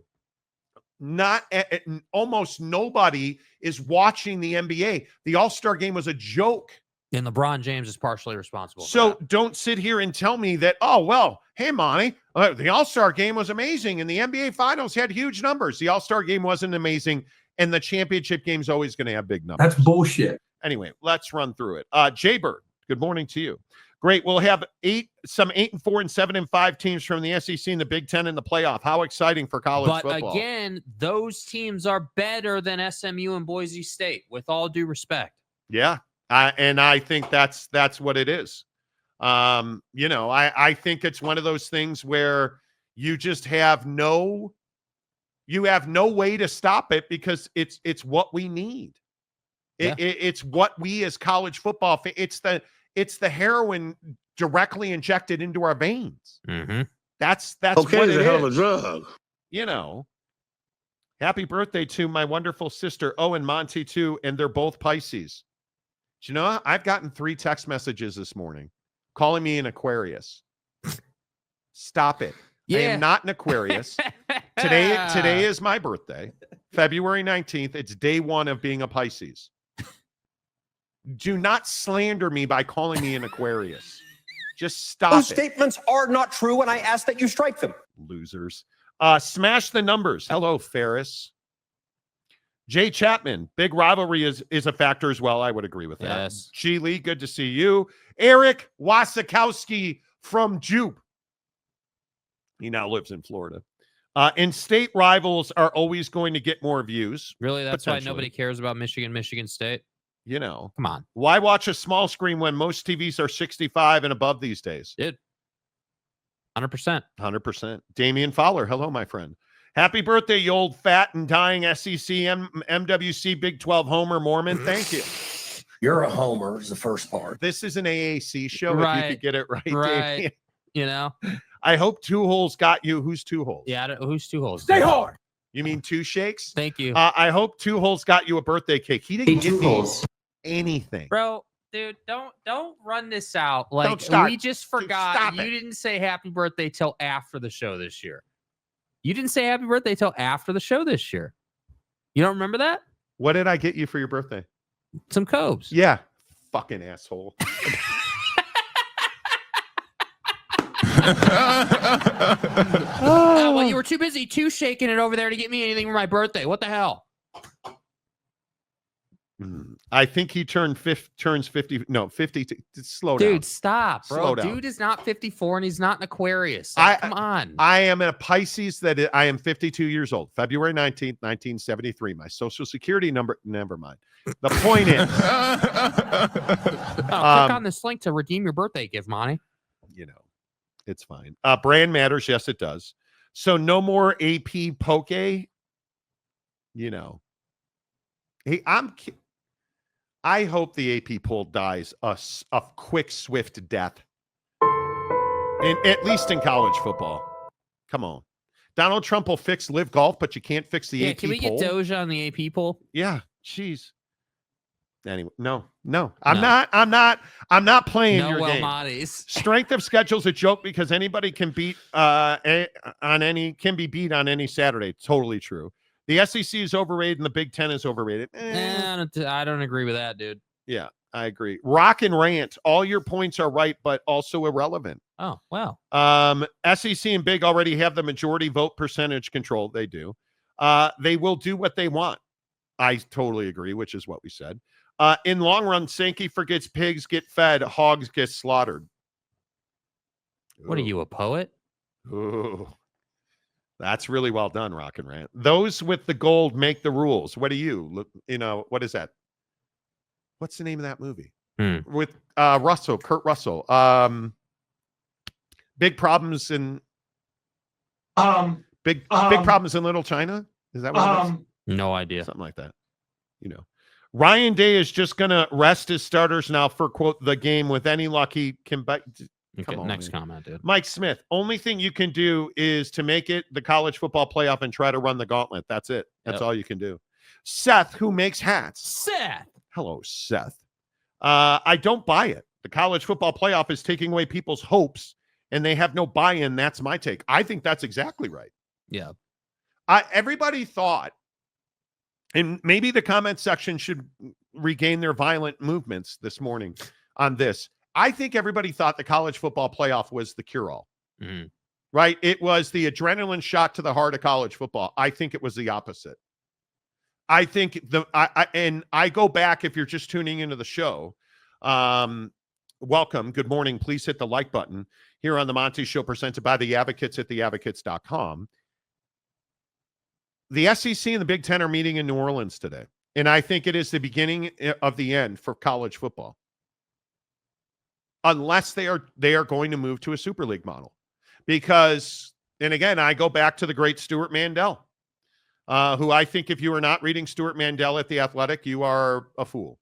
Almost nobody is watching the NBA. The All-Star game was a joke. And LeBron James is partially responsible for So that. don't sit here and tell me that, oh, well, hey, Monty, the All-Star game was amazing and the NBA Finals had huge numbers. The All-Star game wasn't amazing, and the championship game's always going to have big numbers. That's bullshit. Anyway, let's run through it. Jay-Bird, good morning to you. Great. We'll have 8, 4, and 7, and 5 teams from the SEC and the Big-10 in the playoff. How exciting for college football. But again, those teams are better than SMU and Boise State, with all due respect. Yeah. And I think that's what it is. I think it's one of those things where you just have no way to stop it because it's what we need. It's what we as college football, it's the heroin directly injected into our veins. Mm-hmm. That's Cocaine what is it a hell of is. a drug. Happy birthday to my wonderful sister, and Monty too, and they're both Pisces. Do you know, I've gotten 3 text messages this morning calling me an Aquarius. Stop it. I am not an Aquarius. Today is my birthday, February 19th. It's day 1 of being a Pisces. Do not slander me by calling me an Aquarius. Just stop Those it. statements are not true, and I ask that you strike them. Losers. Smash the numbers. Hello, Ferris. Jay Chapman, big rivalry is a factor as well. I would agree with that. Yes. Chi Lee, good to see you. Eric Wasikowski from Jupe. He now lives in Florida. In-state rivals are always going to get more views. Really? That's why nobody cares about Michigan State? Come on. Why watch a small screen when most TVs are 65 and above these days? Dude. 100%. 100%. Damian Fowler, hello, my friend. Happy birthday, you old fat and dying SEC MWC Big 12 homer Mormon. Thank you. You're a homer is the first part. This is an AAC show. Right. If you could get it right, Right. Damian. I hope 2 holes got you. Who's 2 holes? Yeah, who's 2 holes? Stay hard. You mean 2 shakes? Thank you. I hope 2 holes got you a birthday cake. He didn't give 2 me holes. anything. Bro, dude, don't run this out. Like, Don't start. we just Dude, forgot stop you it. didn't say happy birthday till after the show this year. You didn't say happy birthday till after the show this year. You don't remember that? What did I get you for your birthday? Some Cobes. Yeah. Fucking asshole. Well, you were too busy shaking it over there to get me anything for my birthday. What the hell? I think he turns 50. No, 50. Slow Dude, down. stop, bro. Slow down. Dude is not 54 and he's not an Aquarius. Like, come on. I am a Pisces that I am 52 years old. February 19th, 1973. My social security number. Never mind. The point is, click on this link to redeem your birthday gift, Monty. It's fine. Brand matters. Yes, it does. So no more AP poke. Hey, I hope the AP poll dies a quick, swift death. At least in college football. Come on. Donald Trump will fix Live Golf, but you can't fix the AP Can we poll. get Doja on the AP poll? Yeah, jeez. Anyway, no. I'm not playing your game. Monty's. Strength of schedule's a joke because anybody can beat can be beat on any Saturday. Totally true. The SEC is overrated and the Big-10 is overrated. I don't agree with that, dude. Yeah, I agree. Rock and rant. All your points are right, but also irrelevant. Oh, wow. SEC and Big already have the majority vote percentage control. They do. They will do what they want. I totally agree, which is what we said. In long run, Sankey forgets pigs get fed, hogs get slaughtered. What are you, a poet? Ooh. That's really well done, Rock and Rant. Those with the gold make the rules. What do you? What is that? What's the name of that movie? With Kurt Russell. Big problems in big problems in Little China. Is that what it is? No idea. Something like that. Ryan Day is just gonna rest his starters now for quote the game. With any luck, he can. Okay, next comment, dude. Mike Smith. Only thing you can do is to make it the college football playoff and try to run the gauntlet. That's it. That's all you can do. Seth, who makes hats. Seth. Hello, Seth. I don't buy it. The college football playoff is taking away people's hopes, and they have no buy-in. That's my take. I think that's exactly right. Yeah. Everybody thought, and maybe the comment section should regain their violent movements this morning on this. I think everybody thought the college football playoff was the cure-all. Mm-hmm. Right? It was the adrenaline shot to the heart of college football. I think it was the opposite. I think I go back, if you're just tuning into the show, welcome, good morning. Please hit the like button here on the Monty Show, presented by the Advocates at theadvocates.com. The SEC and the Big-10 are meeting in New Orleans today, and I think it is the beginning of the end for college football, unless they are going to move to a Super League model. Because, and again, I go back to the great Stuart Mandel, who I think if you are not reading Stuart Mandel at The Athletic, you are a fool.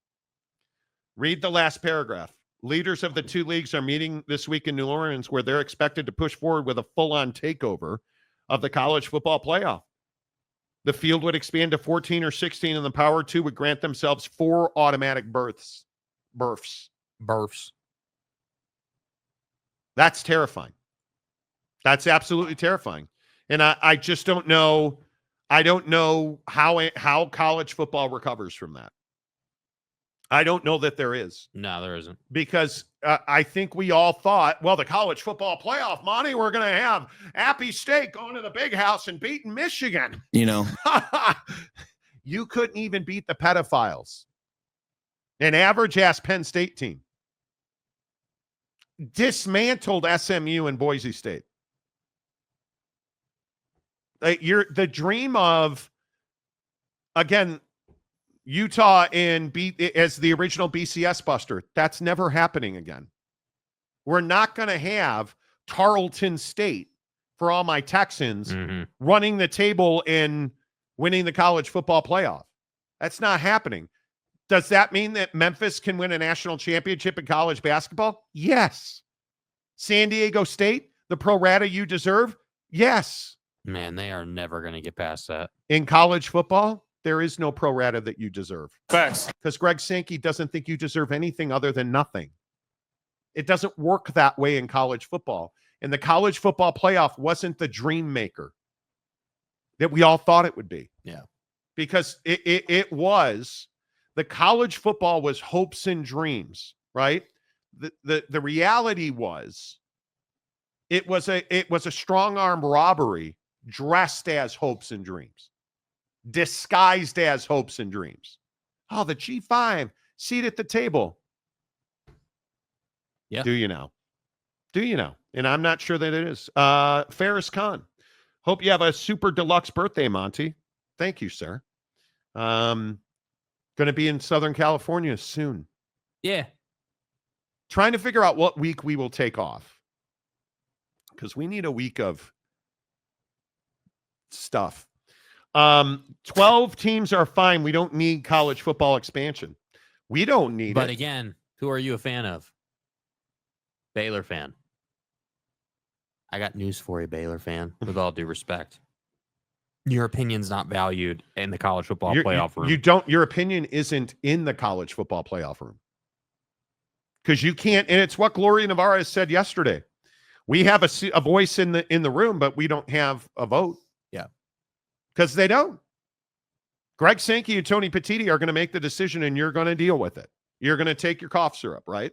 Read the last paragraph. Leaders of the two leagues are meeting this week in New Orleans, where they're expected to push forward with a full-on takeover of the college football playoff. The field would expand to 14 or 16, and the Power 2 would grant themselves 4 automatic berths. That's terrifying. That's absolutely terrifying. And I just don't know. I don't know how college football recovers from that. I don't know that there is. No, there isn't. Because I think we all thought, well, the college football playoff, Monty, we're going to have Appy State going to the Big House and beating Michigan. You know, you couldn't even beat the pedophiles. An average-ass Penn State team dismantled SMU and Boise State. You're the dream of, again, Utah as the original BCS buster. That's never happening again. We're not going to have Tarleton State, for all my Texans, running the table and winning the college football playoff. That's not happening. Does that mean that Memphis can win a national championship in college basketball? Yes. San Diego State, the pro rata you deserve? Yes. Man, they are never going to get past that. In college football, there is no pro rata that you deserve. Facts. Because Greg Sankey doesn't think you deserve anything other than nothing. It doesn't work that way in college football. And the college football playoff wasn't the dream maker that we all thought it would be. Yeah. Because it was, the college football was hopes and dreams, right? The reality was, it was a strong arm robbery dressed as hopes and dreams, disguised as hopes and dreams. Oh, the G5 seat at the table. Yeah. Do you know? Do you know? And I'm not sure that it is. Ferris Khan. Hope you have a super deluxe birthday, Monty. Thank you, sir. Going to be in Southern California soon. Yeah. Trying to figure out what week we will take off, because we need a week of stuff. 12 teams are fine. We don't need college football expansion. We don't need it. But again, who are you a fan of? Baylor fan. I got news for you, Baylor fan, with all due respect. Your opinion's not valued in the college football playoff room. Your opinion isn't in the college football playoff room. Because you can't, and it's what Gloria Navarro said yesterday. We have a voice in the room, but we don't have a vote. Yeah. Because they don't. Greg Sankey and Tony Petitti are going to make the decision, and you're going to deal with it. You're going to take your cough syrup, right?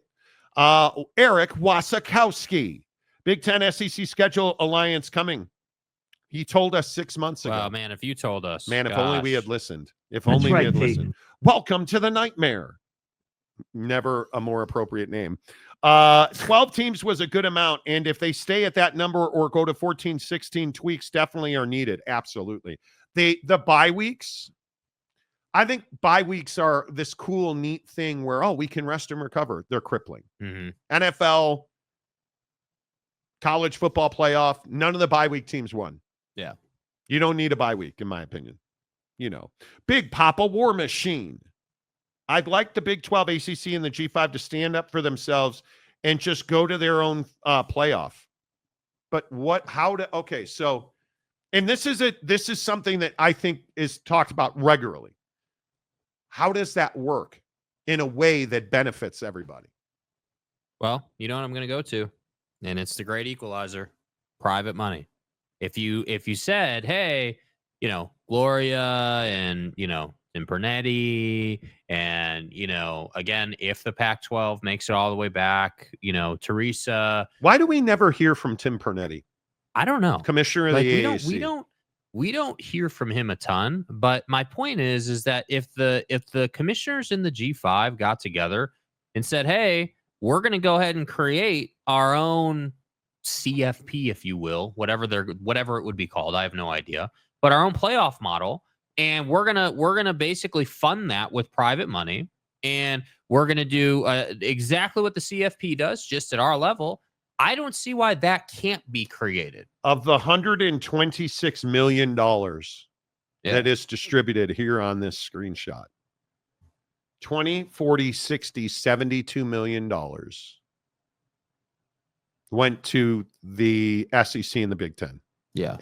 Eric Wasikowski. Big-10 SEC schedule alliance coming. He told us 6 months ago. Wow, man, if you told us. Man, if only we had listened. If That's only we right, had Peyton. listened. Welcome to the nightmare. Never a more appropriate name. 12 teams was a good amount, and if they stay at that number or go to 14, 16, tweaks definitely are needed. Absolutely. The bye weeks, I think bye weeks are this cool, neat thing where, we can rest and recover. They're crippling. NFL, college football playoff, none of the bye week teams won. Yeah. You don't need a bye week, in my opinion. You know, Big Papa War Machine. I'd like the Big 12, ACC, and the G5 to stand up for themselves and just go to their own playoff. But and this is something that I think is talked about regularly. How does that work in a way that benefits everybody? Well, you know what I'm going to go to, and it's the great equalizer: private money. If you said, hey, Gloria and Impernetti, and again, if the Pac-12 makes it all the way back, Teresa. Why do we never hear from Tim Pernetti, I don't know, commissioner of the AAC? We don't hear from him a ton. But my point is that if the commissioners in the G5 got together and said, hey, we're going to go ahead and create our own CFP, if you will, whatever it would be called, I have no idea, but our own playoff model, and we're gonna basically fund that with private money, and we're gonna do exactly what the CFP does, just at our level. I don't see why that can't be created. Of the $126 million that is distributed here on this screenshot, 20, 40, 60, $72 million went to the SEC and the Big-10. Yeah.